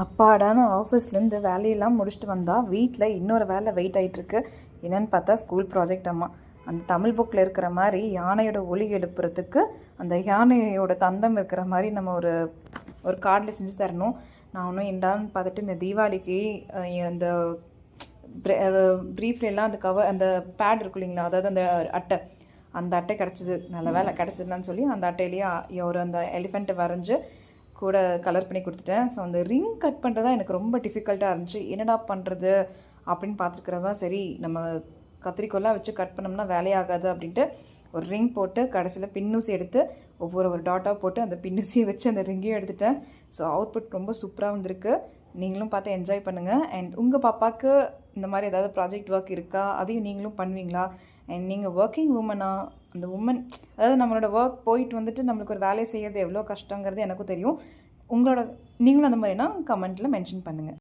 அப்பாடான ஆஃபீஸ்லேருந்து வேலையெல்லாம் முடிச்சுட்டு வந்தால் வீட்டில் இன்னொரு வேலை வெயிட் ஆகிட்டுருக்கு. என்னென்னு பார்த்தா ஸ்கூல் ப்ராஜெக்ட் அம்மா. அந்த தமிழ் புக்கில் இருக்கிற மாதிரி யானையோட ஒலி எழுப்புறதுக்கு அந்த யானையோட தந்தம் இருக்கிற மாதிரி நம்ம ஒரு ஒரு கார்டில் செஞ்சு தரணும். நான் ஒன்றும் என்னடான்னு பார்த்துட்டு இந்த தீபாவளிக்கு அந்த ப்ரீஃப்லாம் அந்த அந்த பேட் இருக்கும் இல்லைங்களா, அதாவது அந்த அட்டை கிடச்சிது. நல்ல வேலை கிடச்சிதுன்னு சொல்லி அந்த அட்டையிலேயே ஒரு அந்த எலிஃபெண்ட்டை வரைஞ்சி கூட கலர் பண்ணி கொடுத்துட்டேன். ஸோ அந்த ரிங் கட் பண்ணுறதா எனக்கு ரொம்ப டிஃபிகல்ட்டாக இருந்துச்சு. என்னடா பண்ணுறது அப்படின்னு பார்த்துருக்கிறவா, சரி நம்ம கத்திரிக்கோலாம் வச்சு கட் பண்ணோம்னா வேலையாகாது அப்படின்ட்டு ஒரு ரிங் போட்டு கடைசியில் பின்னூசி எடுத்து ஒரு டாட்டாக போட்டு அந்த பின்னூசியை வச்சு அந்த ரிங்கையும் எடுத்துட்டேன். ஸோ அவுட்புட் ரொம்ப சூப்பராக வந்திருக்கு. நீங்களும் பார்த்து என்ஜாய் பண்ணுங்கள். அண்ட் உங்கள் பாப்பாவுக்கு இந்த மாதிரி ஏதாவது ப்ராஜெக்ட் ஒர்க் இருக்கா, அதையும் நீங்களும் பண்ணுவீங்களா? அண்ட் நீங்கள் ஒர்க்கிங் உமனா, அந்த உமன் அதாவது நம்மளோட ஒர்க் போயிட்டு வந்துட்டு நம்மளுக்கு ஒரு வேலையை செய்கிறது எவ்வளோ கஷ்டங்கிறது எனக்கும் தெரியும். நீங்களும் அந்த மாதிரினா கமெண்ட்டில் மென்ஷன் பண்ணுங்கள்.